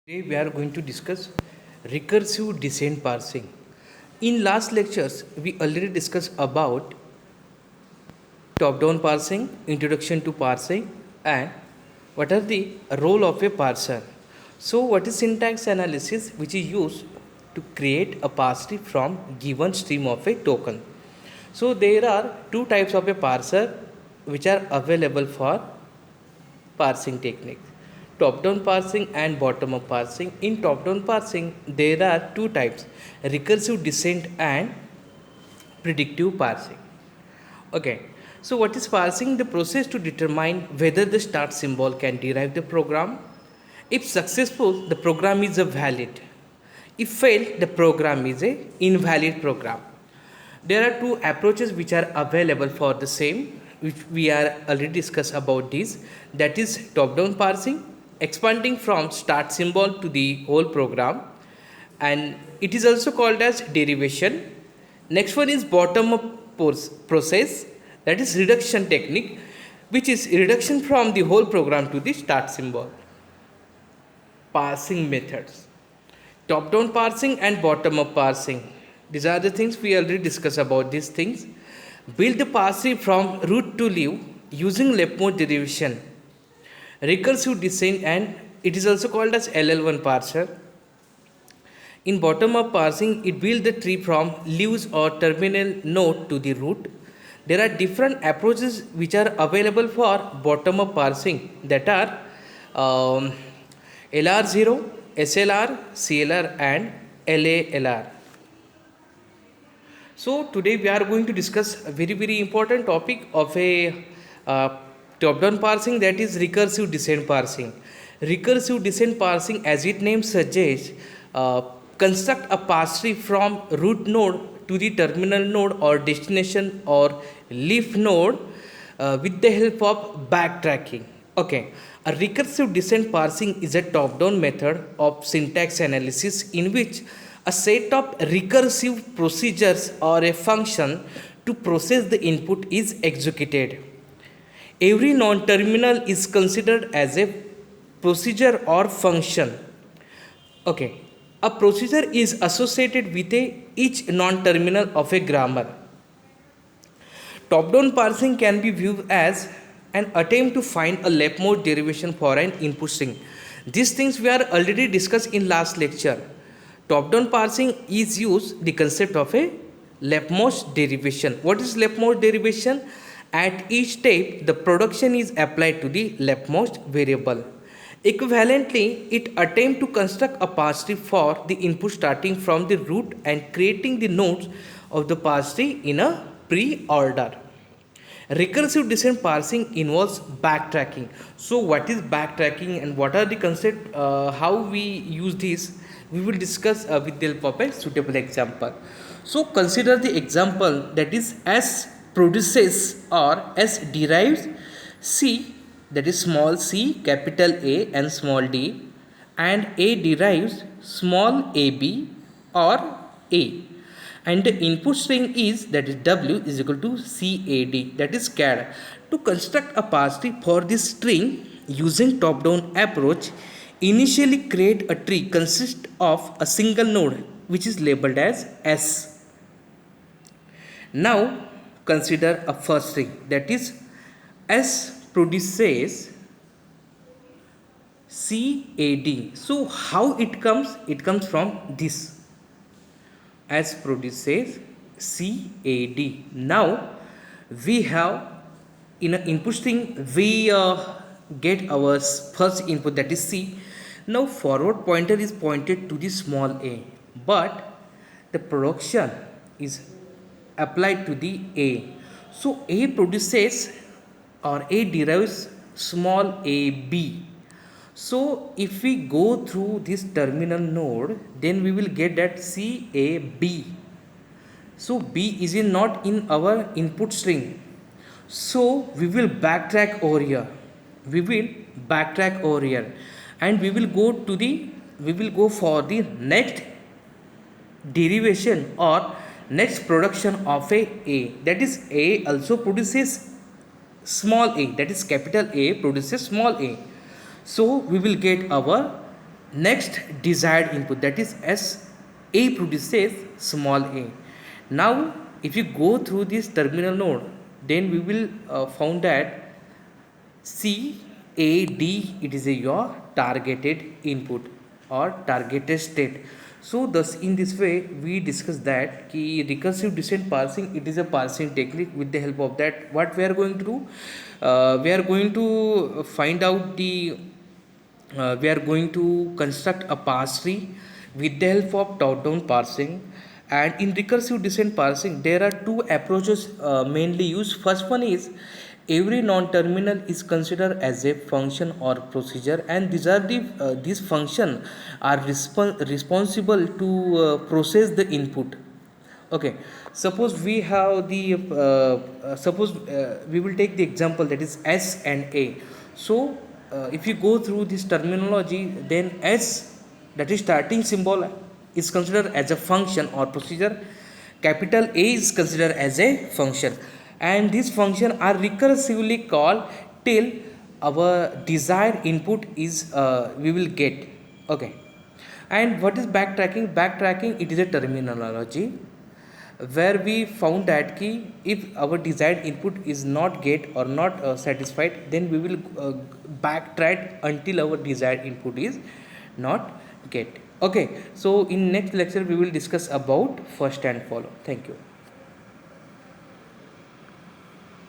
Today we are going to discuss recursive descent parsing. In last lectures, we already discussed about top-down parsing, introduction to parsing, and what are the role of a parser. So, what is syntax analysis, which is used to create a parse tree from given stream of a token. So, there are two types of a parser which are available for parsing techniques, top down parsing and bottom up parsing. In top down parsing there are two types, recursive descent and predictive parsing. Okay, so what is parsing? The process to determine whether the start symbol can derive the program. If successful, the program is a valid. If failed, the program is a invalid program. There are two approaches which are available for the same, which we are already discussed about this. That is top down parsing, expanding from start symbol to the whole program, and it is also called as derivation. Next one is bottom up process, that is reduction technique, which is reduction from the whole program to the start symbol. Parsing methods, top down parsing and bottom up parsing. These are the things we already discussed about these things. Build the parse tree from root to leaf using leftmost derivation, recursive descent, and it is also called as LL1 parser. In bottom up parsing, it builds the tree from leaves or terminal node to the root. There are different approaches which are available for bottom up parsing, that are LR0, SLR, CLR, and LALR. So today we are going to discuss a very important topic of a top down parsing, that is recursive descent parsing. Recursive descent parsing, as its name suggests, construct a parse tree from root node to the terminal node or destination or leaf node with the help of backtracking. Okay, a recursive descent parsing is a top down method of syntax analysis in which a set of recursive procedures or a function to process the input is executed. Every non-terminal is considered as a procedure or function. Okay, a procedure is associated with each non-terminal of a grammar. Top-down parsing can be viewed as an attempt to find a leftmost derivation for an input string. These things we are already discussed in last lecture. Top-down parsing is used the concept of a leftmost derivation. What is leftmost derivation? At each step, the production is applied to the leftmost variable. Equivalently, it attempts to construct a parse tree for the input starting from the root and creating the nodes of the parse tree in a pre-order. Recursive descent parsing involves backtracking. So what is backtracking and what are the concept, how we use this, we will discuss with the help of a suitable example. So consider the example, that is S produces or S derives C, that is small c, capital A and small d, and A derives small ab or A, and the input string is, that is W is equal to CAD, that is CAD. To construct a parse tree for this string using top down approach, initially create a tree consist of a single node which is labeled as S. Now consider a first string, that is S produces CAD. So how it comes? It comes from this, S produces CAD. Now we have in an input string, we get our first input, that is C. Now forward pointer is pointed to the small a, but the production is applied to the A. So A produces or A derives small ab. So if we go through this terminal node, then we will get that CAB. So B is not in our input string. So we will backtrack over here. We will backtrack over here, and we will go for the next derivation or next production of a, that is A also produces small a, that is capital A produces small a. So we will get our Next, desired input, that is as A produces small a. Now if you go through this terminal node, then we will found that C A D, it is a your targeted input or targeted state. So thus in this way we discuss that ki recursive descent parsing, it is a parsing technique. With the help of that, what we are going to do, we are going to find out the we are going to construct a parse tree with the help of top down parsing. And in recursive descent parsing there are two approaches mainly used. First one is every non-terminal is considered as a function or procedure, and these function are responsible to process the input. Okay, suppose we have the suppose we will take the example that is S and A. So if you go through this terminology, then S, that is starting symbol, is considered as a function or procedure. Capital A is considered as a function, and these functions are recursively called till our desired input is we will get. Okay, and what is backtracking? Backtracking, it is a terminology where we found that key if our desired input is not get or not satisfied, then we will backtrack until our desired input is not get. Okay, so in next lecture we will discuss about first and follow. Thank you.